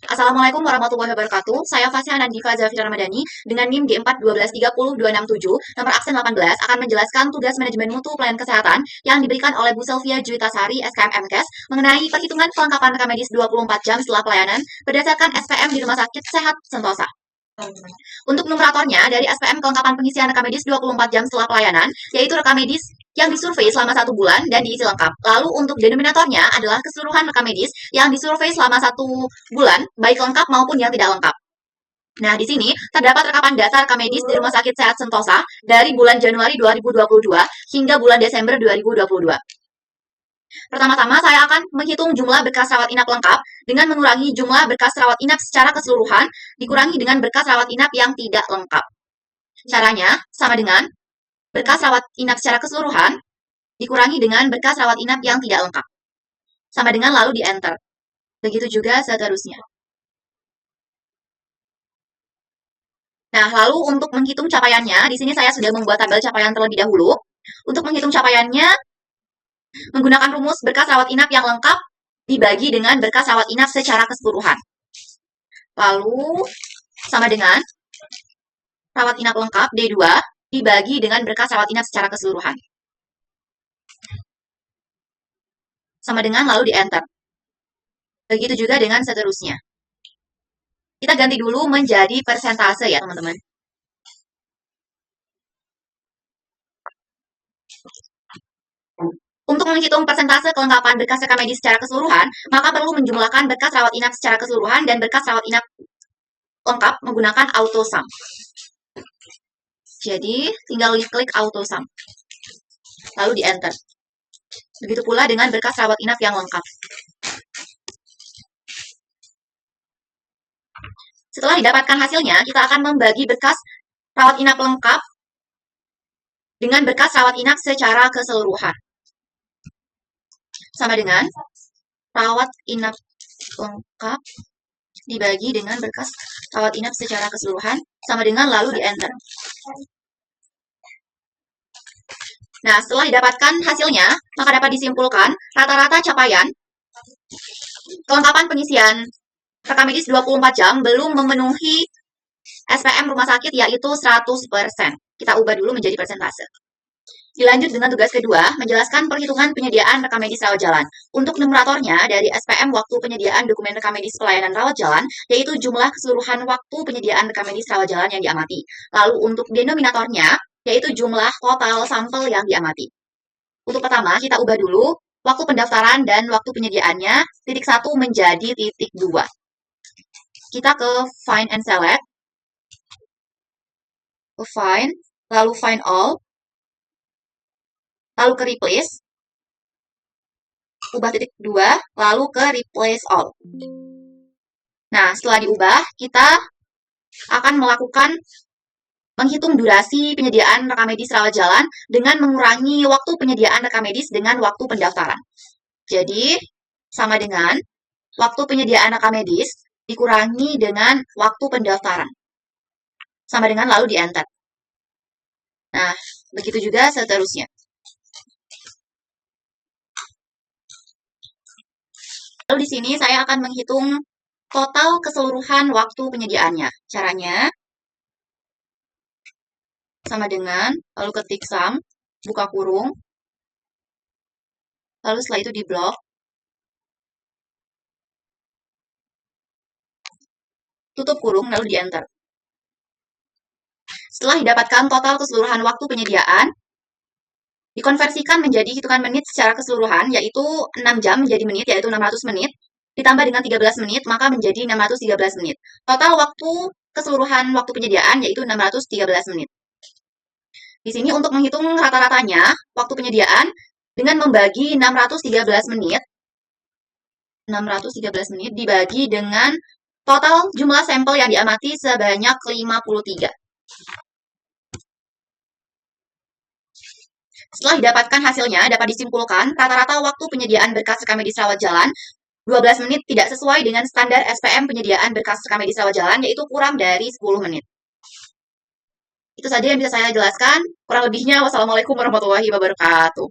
Assalamualaikum warahmatullahi wabarakatuh. Saya Fasya Nandifa Zafira Ramadhani dengan NIM G412300267 nomor absen 18 akan menjelaskan tugas manajemen mutu pelayanan kesehatan yang diberikan oleh Bu Selvia Juitasari SKM MKes mengenai perhitungan kelengkapan rekam medis 24 jam setelah pelayanan berdasarkan SPM di Rumah Sakit Sehat Sentosa. Untuk numeratornya dari SPM kelengkapan pengisian rekam medis 24 jam setelah pelayanan, yaitu rekam medis yang disurvei selama 1 bulan dan diisi lengkap. Lalu untuk denominatornya adalah keseluruhan rekam medis yang disurvei selama 1 bulan, baik lengkap maupun yang tidak lengkap. Nah, di sini terdapat rekapan dasar rekam medis di Rumah Sakit Sehat Sentosa dari bulan Januari 2022 hingga bulan Desember 2022. Pertama-tama saya akan menghitung jumlah berkas rawat inap lengkap dengan mengurangi jumlah berkas rawat inap secara keseluruhan dikurangi dengan berkas rawat inap yang tidak lengkap. Caranya sama dengan berkas rawat inap secara keseluruhan dikurangi dengan berkas rawat inap yang tidak lengkap. Sama dengan lalu di enter. Begitu juga seterusnya. Nah, lalu untuk menghitung capaiannya, di sini saya sudah membuat tabel capaian terlebih dahulu. Untuk menghitung capaiannya, menggunakan rumus berkas rawat inap yang lengkap dibagi dengan berkas rawat inap secara keseluruhan. Lalu, sama dengan rawat inap lengkap D2 dibagi dengan berkas rawat inap secara keseluruhan. Sama dengan lalu di enter. Begitu juga dengan seterusnya. Kita ganti dulu menjadi persentase ya teman-teman. Untuk menghitung persentase kelengkapan berkas rekam medis secara keseluruhan, maka perlu menjumlahkan berkas rawat inap secara keseluruhan dan berkas rawat inap lengkap menggunakan auto sum. Jadi, tinggal klik auto sum. Lalu di enter. Begitu pula dengan berkas rawat inap yang lengkap. Setelah didapatkan hasilnya, kita akan membagi berkas rawat inap lengkap dengan berkas rawat inap secara keseluruhan. Sama dengan rawat inap lengkap dibagi dengan berkas rawat inap secara keseluruhan, sama dengan lalu di enter. Nah, setelah didapatkan hasilnya, maka dapat disimpulkan rata-rata capaian kelengkapan pengisian rekam medis 24 jam belum memenuhi SPM rumah sakit yaitu 100%. Kita ubah dulu menjadi persentase. Dilanjut dengan tugas kedua, menjelaskan perhitungan penyediaan rekam medis rawat jalan. Untuk numeratornya dari SPM waktu penyediaan dokumen rekam medis pelayanan rawat jalan, yaitu jumlah keseluruhan waktu penyediaan rekam medis rawat jalan yang diamati. Lalu untuk denominatornya, yaitu jumlah total sampel yang diamati. Untuk pertama, kita ubah dulu waktu pendaftaran dan waktu penyediaannya titik 1 menjadi titik 2. Kita ke find and select, ke find, lalu find all, lalu ke replace, ubah titik 2, lalu ke replace all. Nah, setelah diubah, kita akan melakukan menghitung durasi penyediaan rekam medis rawat jalan dengan mengurangi waktu penyediaan rekam medis dengan waktu pendaftaran. Jadi, sama dengan waktu penyediaan rekam medis dikurangi dengan waktu pendaftaran. Sama dengan lalu di enter. Nah, begitu juga seterusnya. Lalu di sini saya akan menghitung total keseluruhan waktu penyediaannya. Caranya sama dengan, lalu ketik sum, buka kurung, lalu setelah itu di blok, tutup kurung, lalu di enter. Setelah didapatkan total keseluruhan waktu penyediaan, dikonversikan menjadi hitungan menit secara keseluruhan, yaitu 6 jam menjadi menit, yaitu 600 menit, ditambah dengan 13 menit, maka menjadi 613 menit. Total waktu keseluruhan waktu penyediaan, yaitu 613 menit. Di sini untuk menghitung rata-ratanya, waktu penyediaan, dengan membagi 613 menit, 613 menit dibagi dengan total jumlah sampel yang diamati sebanyak 53. Setelah didapatkan hasilnya, dapat disimpulkan rata-rata waktu penyediaan berkas rekam medis rawat jalan 12 menit tidak sesuai dengan standar SPM penyediaan berkas rekam medis rawat jalan, yaitu kurang dari 10 menit. Itu saja yang bisa saya jelaskan. Kurang lebihnya, wassalamualaikum warahmatullahi wabarakatuh.